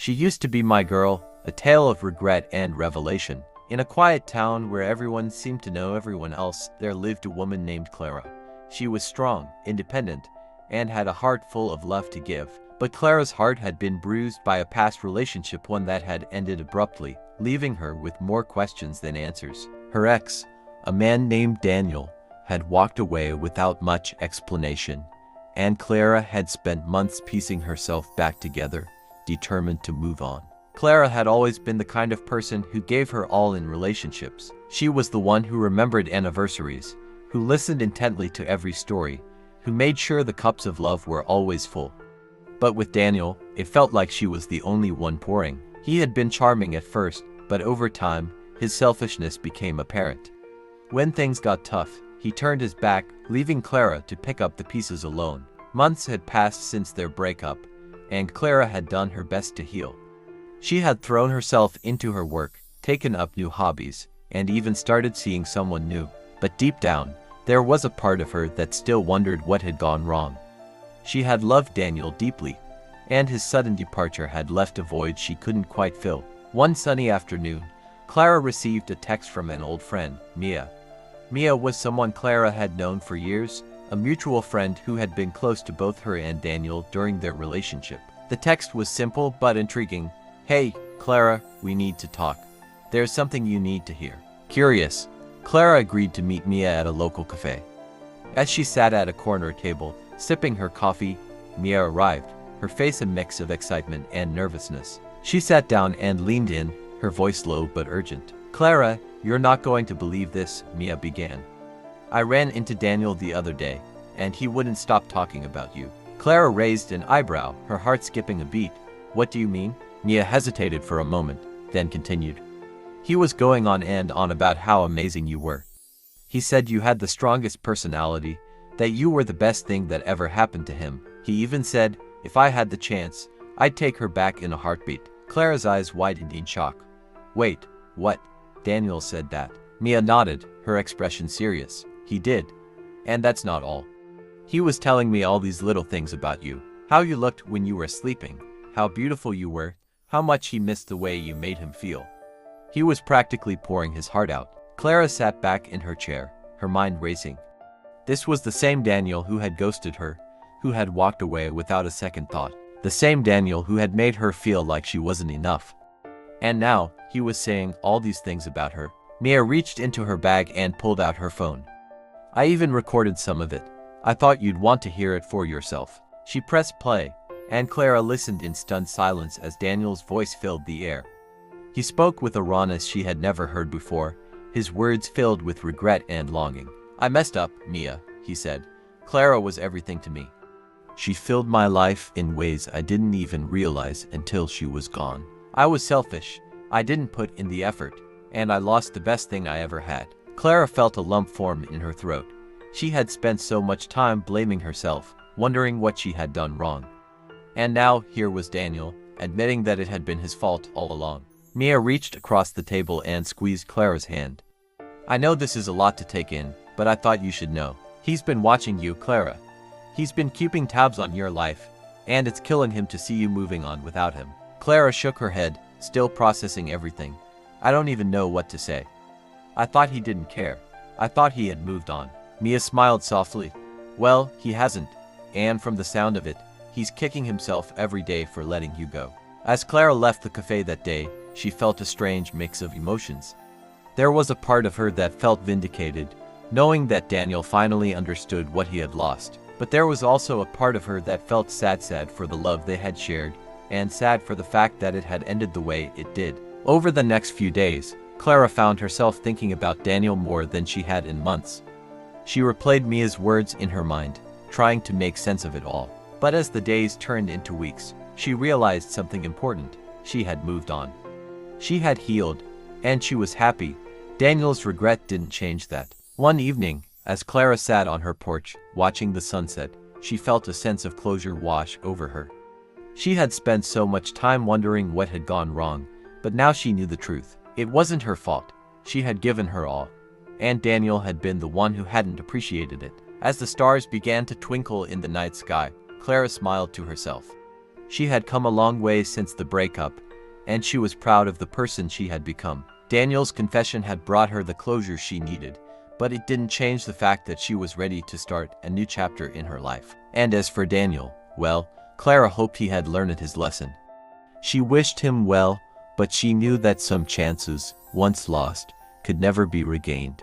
She used to be my girl, a tale of regret and revelation. In a quiet town where everyone seemed to know everyone else, there lived a woman named Clara. She was strong, independent, and had a heart full of love to give. But Clara's heart had been bruised by a past relationship, one that had ended abruptly, leaving her with more questions than answers. Her ex, a man named Daniel, had walked away without much explanation, and Clara had spent months piecing herself back together, determined to move on. Clara had always been the kind of person who gave her all in relationships. She was the one who remembered anniversaries, who listened intently to every story, who made sure the cups of love were always full. But with Daniel, it felt like she was the only one pouring. He had been charming at first, but over time, his selfishness became apparent. When things got tough, he turned his back, leaving Clara to pick up the pieces alone. Months had passed since their breakup, and Clara had done her best to heal. She had thrown herself into her work, taken up new hobbies, and even started seeing someone new. But deep down, there was a part of her that still wondered what had gone wrong. She had loved Daniel deeply, and his sudden departure had left a void she couldn't quite fill. One sunny afternoon, Clara received a text from an old friend, Mia. Mia was someone Clara had known for years, a mutual friend who had been close to both her and Daniel during their relationship. The text was simple but intriguing. "Hey, Clara, we need to talk. There's something you need to hear." Curious, Clara agreed to meet Mia at a local cafe. As she sat at a corner table, sipping her coffee, Mia arrived, her face a mix of excitement and nervousness. She sat down and leaned in, her voice low but urgent. "Clara, you're not going to believe this," Mia began. "I ran into Daniel the other day, and he wouldn't stop talking about you." Clara raised an eyebrow, her heart skipping a beat. "What do you mean?" Mia hesitated for a moment, then continued. "He was going on and on about how amazing you were. He said you had the strongest personality, that you were the best thing that ever happened to him. He even said, if I had the chance, I'd take her back in a heartbeat." Clara's eyes widened in shock. "Wait, what? Daniel said that?" Mia nodded, her expression serious. "He did. And that's not all. He was telling me all these little things about you. How you looked when you were sleeping, how beautiful you were, how much he missed the way you made him feel." He was practically pouring his heart out. Clara sat back in her chair, her mind racing. This was the same Daniel who had ghosted her, who had walked away without a second thought. The same Daniel who had made her feel like she wasn't enough. And now, he was saying all these things about her. Mia reached into her bag and pulled out her phone. "I even recorded some of it. I thought you'd want to hear it for yourself." She pressed play, and Clara listened in stunned silence as Daniel's voice filled the air. He spoke with a rawness she had never heard before, his words filled with regret and longing. "I messed up, Mia," he said. "Clara was everything to me. She filled my life in ways I didn't even realize until she was gone. I was selfish, I didn't put in the effort, and I lost the best thing I ever had." Clara felt a lump form in her throat. She had spent so much time blaming herself, wondering what she had done wrong. And now, here was Daniel, admitting that it had been his fault all along. Mia reached across the table and squeezed Clara's hand. "I know this is a lot to take in, but I thought you should know. He's been watching you, Clara. He's been keeping tabs on your life, and it's killing him to see you moving on without him." Clara shook her head, still processing everything. "I don't even know what to say. I thought he didn't care. I thought he had moved on." Mia smiled softly. "Well, he hasn't, and from the sound of it, he's kicking himself every day for letting you go." As Clara left the cafe that day, she felt a strange mix of emotions. There was a part of her that felt vindicated, knowing that Daniel finally understood what he had lost. But there was also a part of her that felt sad for the love they had shared, and sad for the fact that it had ended the way it did. Over the next few days, Clara found herself thinking about Daniel more than she had in months. She replayed Mia's words in her mind, trying to make sense of it all. But as the days turned into weeks, she realized something important. She had moved on. She had healed, and she was happy. Daniel's regret didn't change that. One evening, as Clara sat on her porch, watching the sunset, she felt a sense of closure wash over her. She had spent so much time wondering what had gone wrong, but now she knew the truth. It wasn't her fault. She had given her all, and Daniel had been the one who hadn't appreciated it. As the stars began to twinkle in the night sky, Clara smiled to herself. She had come a long way since the breakup, and she was proud of the person she had become. Daniel's confession had brought her the closure she needed, but it didn't change the fact that she was ready to start a new chapter in her life. And as for Daniel, well, Clara hoped he had learned his lesson. She wished him well, but she knew that some chances, once lost, could never be regained.